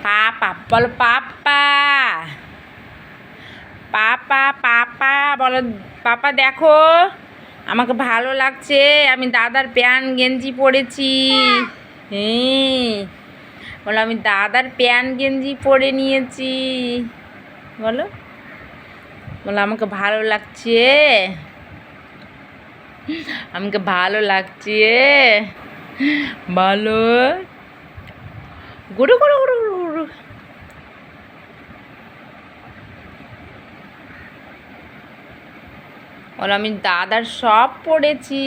পাপা বলো পাপা। পাপা পাপা বলো। পাপা দেখো আমাকে ভালো লাগছে, আমি দাদার প্যান্ট গেঞ্জি পরেছি। হ্যাঁ বলো, আমি দাদার প্যান্ট গেঞ্জি পরে নিয়েছি। বলো বলো, আমাকে ভালো লাগছে, আমাকে ভালো লাগছে। ভালো। গুরু গুরু গুরু গুরু। বলো, আমি দাদার সব পড়েছি।